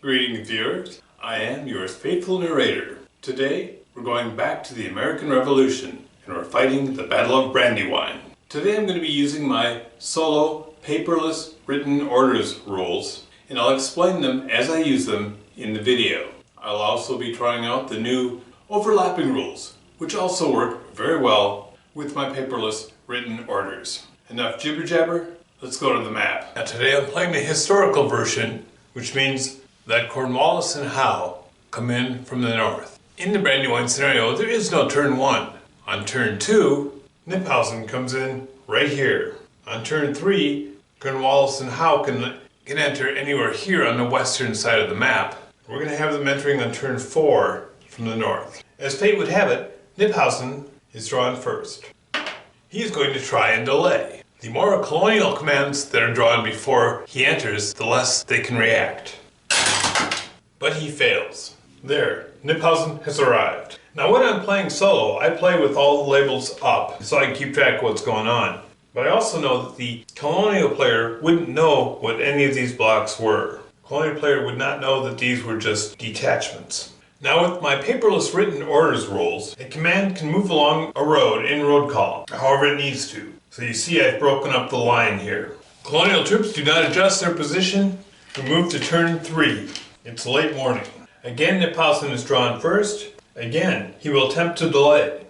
Greetings, viewers. I am your faithful narrator. Today, we're going back to the American Revolution, and we're fighting the Battle of Brandywine. Today I'm going to be using my solo paperless written orders rules, and I'll explain them as I use them in the video. I'll also be trying out the new overlapping rules, which also work very well with my paperless written orders. Enough jibber jabber, let's go to the map. Now today I'm playing the historical version, which means that Cornwallis and Howe come in from the north. In the Brandywine scenario, there is no turn 1. On turn 2, Kniphausen comes in right here. On turn 3, Cornwallis and Howe can enter anywhere here on the western side of the map. We're going to have them entering on turn 4 from the north. As fate would have it, Kniphausen is drawn first. He is going to try and delay. The more colonial commands that are drawn before he enters, the less they can react. But he fails. There, Kniphausen has arrived. Now when I'm playing solo, I play with all the labels up so I can keep track of what's going on. But I also know that the colonial player wouldn't know what any of these blocks were. The colonial player would not know that these were just detachments. Now with my paperless written orders rules, a command can move along a road in road column, however it needs to. So you see I've broken up the line here. Colonial troops do not adjust their position. We move to turn 3. It's late morning. Again, Kniphausen is drawn first. Again, he will attempt to delay.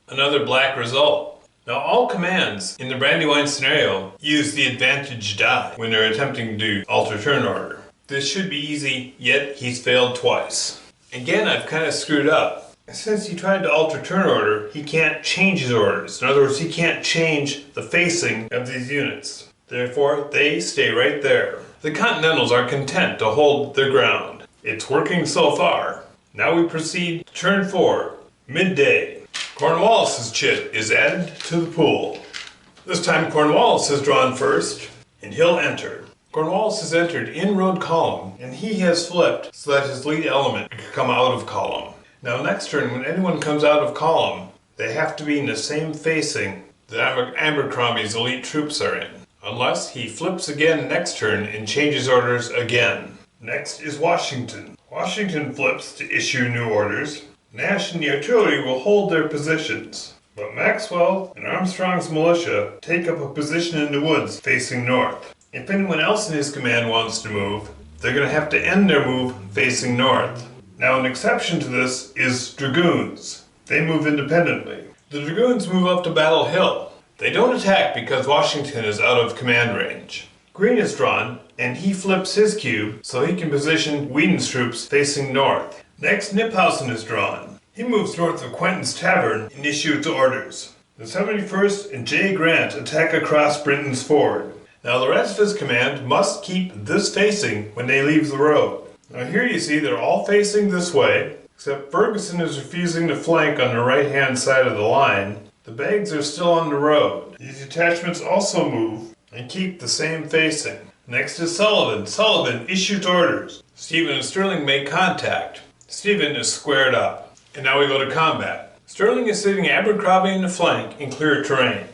Another black result. Now all commands in the Brandywine scenario use the advantage die when they're attempting to alter turn order. This should be easy, yet he's failed twice. Again, I've kind of screwed up. Since he tried to alter turn order, he can't change his orders. In other words, he can't change the facing of these units. Therefore, they stay right there. The Continentals are content to hold their ground. It's working so far. Now we proceed to turn 4, midday. Cornwallis's chit is added to the pool. This time Cornwallis is drawn first, and he'll enter. Cornwallis has entered in road column, and he has flipped so that his lead element can come out of column. Now next turn, when anyone comes out of column, they have to be in the same facing that Abercrombie's elite troops are in. Unless he flips again next turn and changes orders again. Next is Washington. Washington flips to issue new orders. Nash and the artillery will hold their positions. But Maxwell and Armstrong's militia take up a position in the woods facing north. If anyone else in his command wants to move, they're going to have to end their move facing north. Now an exception to this is dragoons. They move independently. The dragoons move up to Battle Hill. They don't attack because Washington is out of command range. Green is drawn, and he flips his cube so he can position Whedon's troops facing north. Next, Kniphausen is drawn. He moves north of Quentin's Tavern and issues orders. The 71st and J. Grant attack across Brinton's Ford. Now the rest of his command must keep this facing when they leave the road. Now here you see they're all facing this way, except Ferguson is refusing to flank on the right-hand side of the line. The bags are still on the road. These detachments also move and keep the same facing. Next is Sullivan. Sullivan issues orders. Stephen and Sterling make contact. Stephen is squared up. And now we go to combat. Sterling is sitting Abercrombie in the flank in clear terrain.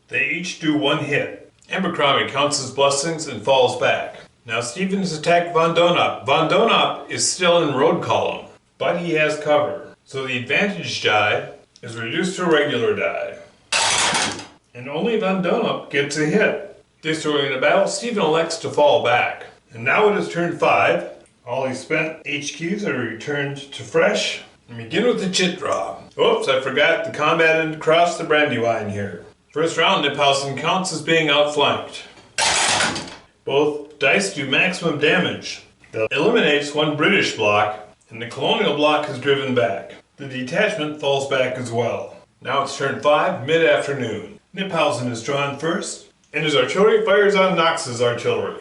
They each do one hit. Abercrombie counts his blessings and falls back. Now Stevens attacked Von Donop. Von Donop is still in road column, but he has cover. So the advantage die is reduced to a regular die. And only Von Donop gets a hit. This early in the battle, Stephen elects to fall back. And now it is turn 5. All his spent HQs are returned to fresh. And begin with the chit draw. Oops, I forgot the combat ended across the Brandywine here. First round, Kniphausen counts as being outflanked. Both dice do maximum damage. That eliminates one British block, and the colonial block is driven back. The detachment falls back as well. Now it's turn 5, mid-afternoon. Kniphausen is drawn first, and his artillery fires on Knox's artillery,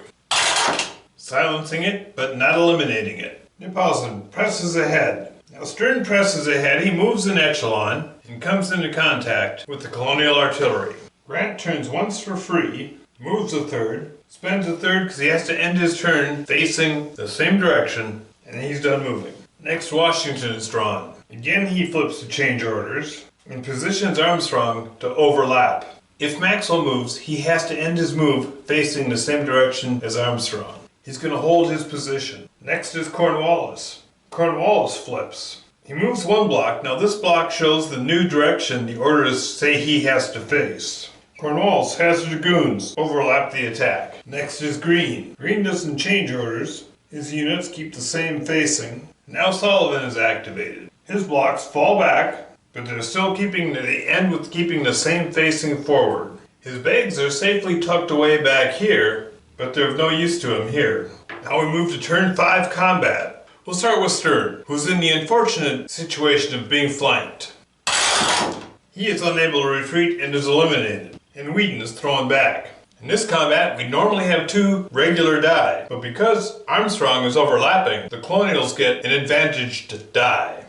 silencing it, but not eliminating it. Kniphausen presses ahead. Now Stern presses ahead, he moves in echelon, and comes into contact with the colonial artillery. Grant turns once for free, moves a third, spends a third because he has to end his turn facing the same direction, and he's done moving. Next, Washington is drawn. Again, he flips to change orders and positions Armstrong to overlap. If Maxwell moves, he has to end his move facing the same direction as Armstrong. He's going to hold his position. Next is Cornwallis. Cornwallis flips. He moves one block. Now this block shows the new direction the orders say he has to face. Cornwallis has the dragoons overlap the attack. Next is Green. Green doesn't change orders. His units keep the same facing. Now Sullivan is activated. His blocks fall back, but they're still they end with keeping the same facing forward. His bags are safely tucked away back here, but they're of no use to him here. Now we move to turn 5 combat. We'll start with Stern, who's in the unfortunate situation of being flanked. He is unable to retreat and is eliminated, and Whedon is thrown back. In this combat, we normally have 2 regular die, but because Armstrong is overlapping, the Colonials get an advantaged die.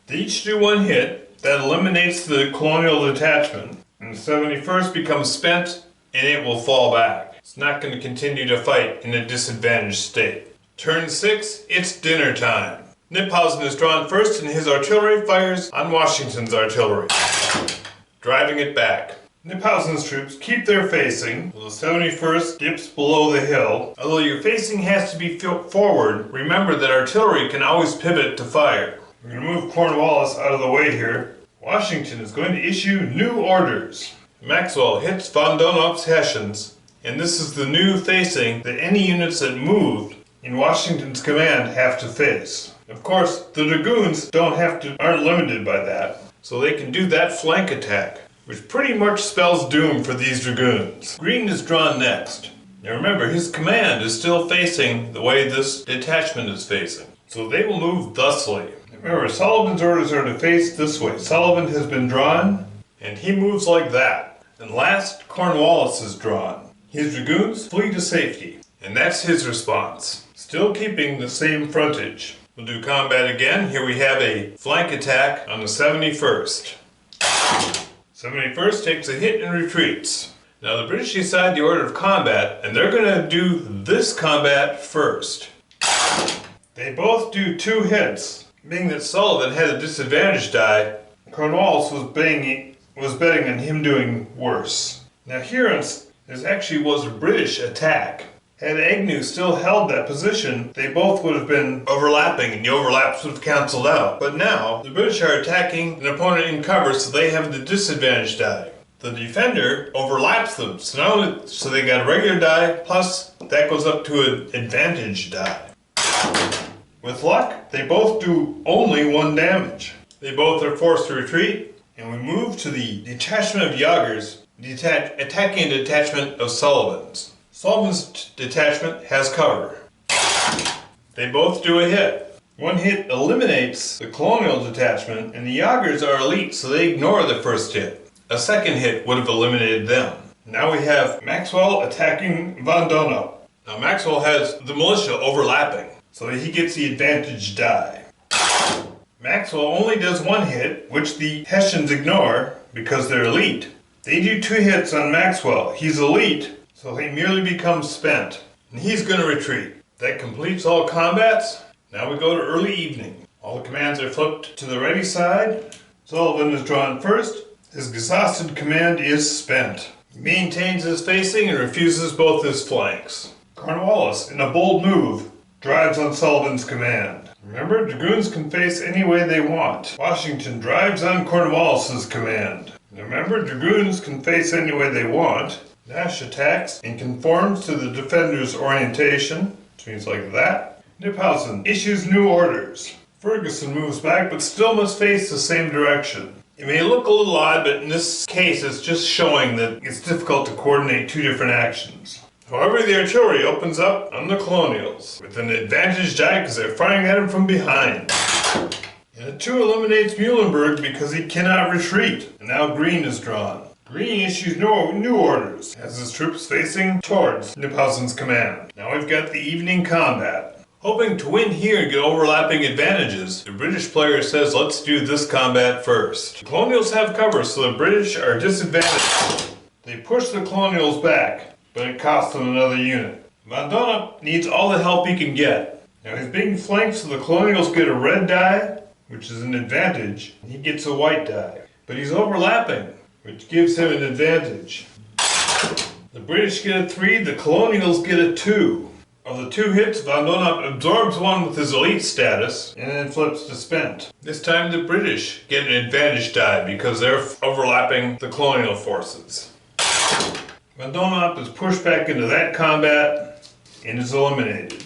They each do 1 hit, that eliminates the Colonial detachment, and the 71st becomes spent, and it will fall back. It's not going to continue to fight in a disadvantaged state. Turn 6, it's dinner time. Kniphausen is drawn first and his artillery fires on Washington's artillery, driving it back. Kniphausen's troops keep their facing, while the 71st dips below the hill. Although your facing has to be forward, remember that artillery can always pivot to fire. We're going to move Cornwallis out of the way here. Washington is going to issue new orders. Maxwell hits von Donop's Hessians, and this is the new facing that any units that moved in Washington's command have to face. Of course, the dragoons aren't limited by that, so they can do that flank attack, which pretty much spells doom for these dragoons. Green is drawn next. Now remember, his command is still facing the way this detachment is facing, so they will move thusly. Remember, Sullivan's orders are to face this way. Sullivan has been drawn, and he moves like that. And last, Cornwallis is drawn. His dragoons flee to safety, and that's his response. Still keeping the same frontage. We'll do combat again. Here we have a flank attack on the 71st. 71st takes a hit and retreats. Now the British decide the order of combat, and they're going to do this combat first. They both do 2 hits. Being that Sullivan had a disadvantage die, Cornwallis was betting on him doing worse. Now here, this actually was a British attack. Had Agnew still held that position, they both would have been overlapping and the overlaps would have cancelled out. But now, the British are attacking an opponent in cover, so they have the disadvantage die. The defender overlaps them, so they got a regular die, plus that goes up to an advantage die. With luck, they both do only 1 damage. They both are forced to retreat, and we move to the detachment of Jaegers, attacking a detachment of Sullivan's. Sullivan's detachment has cover. They both do a hit. 1 hit eliminates the Colonial detachment, and the Jaegers are elite, so they ignore the first hit. A second hit would have eliminated them. Now we have Maxwell attacking von Donop. Now Maxwell has the militia overlapping, so he gets the advantage die. Maxwell only does 1 hit, which the Hessians ignore because they're elite. They do 2 hits on Maxwell. He's elite, so he merely becomes spent, and he's going to retreat. That completes all combats. Now we go to early evening. All the commands are flipped to the ready side. Sullivan is drawn first. His exhausted command is spent. He maintains his facing and refuses both his flanks. Cornwallis, in a bold move, drives on Sullivan's command. Remember, dragoons can face any way they want. Washington drives on Cornwallis's command. Remember, dragoons can face any way they want. Nash attacks and conforms to the defender's orientation, which means like that. Kniphausen issues new orders. Ferguson moves back but still must face the same direction. It may look a little odd, but in this case it's just showing that it's difficult to coordinate 2 different actions. However, the artillery opens up on the Colonials with an advantage die because they're firing at him from behind. And a 2 eliminates Muhlenberg because he cannot retreat. And now Green is drawn. Green issues new orders, has his troops facing towards Kniphausen's command. Now we've got the evening combat. Hoping to win here and get overlapping advantages, the British player says let's do this combat first. The Colonials have cover, so the British are disadvantaged. They push the Colonials back, but it costs them another unit. Von Donop needs all the help he can get. Now he's being flanked, so the Colonials get a red die, which is an advantage, and he gets a white die. But he's overlapping, which gives him an advantage. The British get a 3, the Colonials get a 2. Of the 2 hits, Von Donop absorbs one with his elite status and then flips to spent. This time the British get an advantage die because they're overlapping the colonial forces. Von Donop is pushed back into that combat and is eliminated.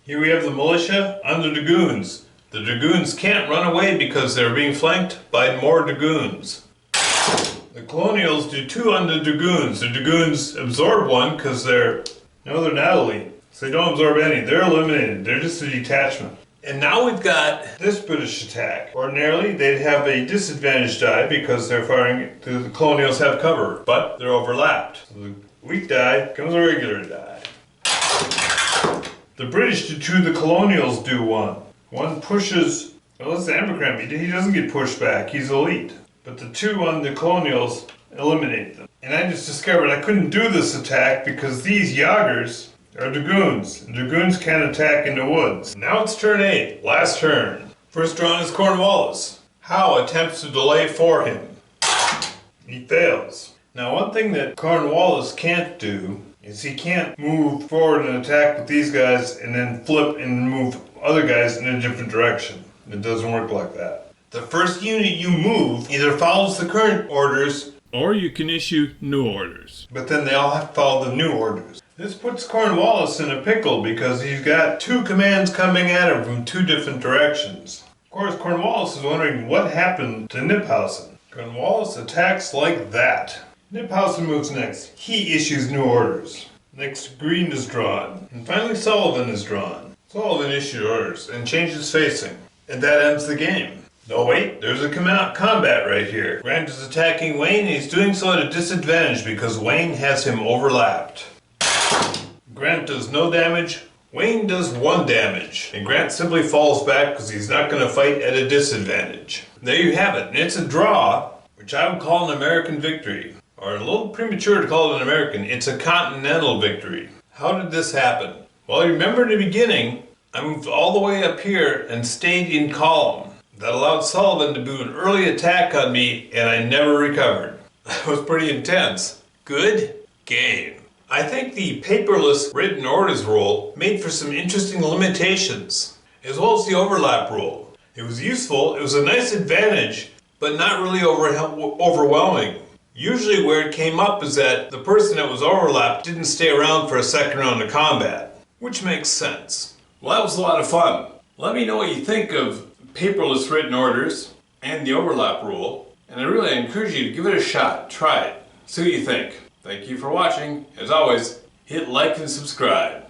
Here we have the militia on the dragoons. The dragoons can't run away because they're being flanked by more dragoons. The colonials do 2 on the dragoons. The dragoons absorb 1 because they're not elite. So they don't absorb any. They're eliminated. They're just a detachment. And now we've got this British attack. Ordinarily, they'd have a disadvantage die because they're firing, the colonials have cover, but they're overlapped. So the weak die becomes a regular die. The British do 2, the colonials do 1. One pushes, well, that's the Abercrombie. He doesn't get pushed back. He's elite. But the 2 on the colonials eliminate them. And I just discovered I couldn't do this attack because these Yagers are dragoons. Dragoons can't attack in the woods. Now it's turn 8, last turn. First drawn is Cornwallis. Howe attempts to delay for him. He fails. Now one thing that Cornwallis can't do is he can't move forward and attack with these guys and then flip and move other guys in a different direction. It doesn't work like that. The first unit you move either follows the current orders or you can issue new orders. But then they all have to follow the new orders. This puts Cornwallis in a pickle because he's got 2 commands coming at him from 2 different directions. Of course, Cornwallis is wondering what happened to Kniphausen. Cornwallis attacks like that. Kniphausen moves next. He issues new orders. Next, Green is drawn. And finally, Sullivan is drawn. Sullivan issues orders and changes facing. And that ends the game. No, wait, there's a combat right here. Grant is attacking Wayne, and he's doing so at a disadvantage because Wayne has him overlapped. Grant does no damage, Wayne does 1 damage, and Grant simply falls back because he's not going to fight at a disadvantage. There you have it, and it's a draw, which I would call an American victory. Or a little premature to call it an American, it's a continental victory. How did this happen? Well, you remember in the beginning, I moved all the way up here and stayed in column. That allowed Sullivan to do an early attack on me, and I never recovered. That was pretty intense. Good game. I think the paperless written orders rule made for some interesting limitations, as well as the overlap rule. It was useful, it was a nice advantage, but not really overwhelming. Usually where it came up is that the person that was overlapped didn't stay around for a second round of combat, which makes sense. Well, that was a lot of fun. Let me know what you think of paperless written orders and the overlap rule, and I really encourage you to give it a shot. Try it. See what you think. Thank you for watching. As always, hit like and subscribe.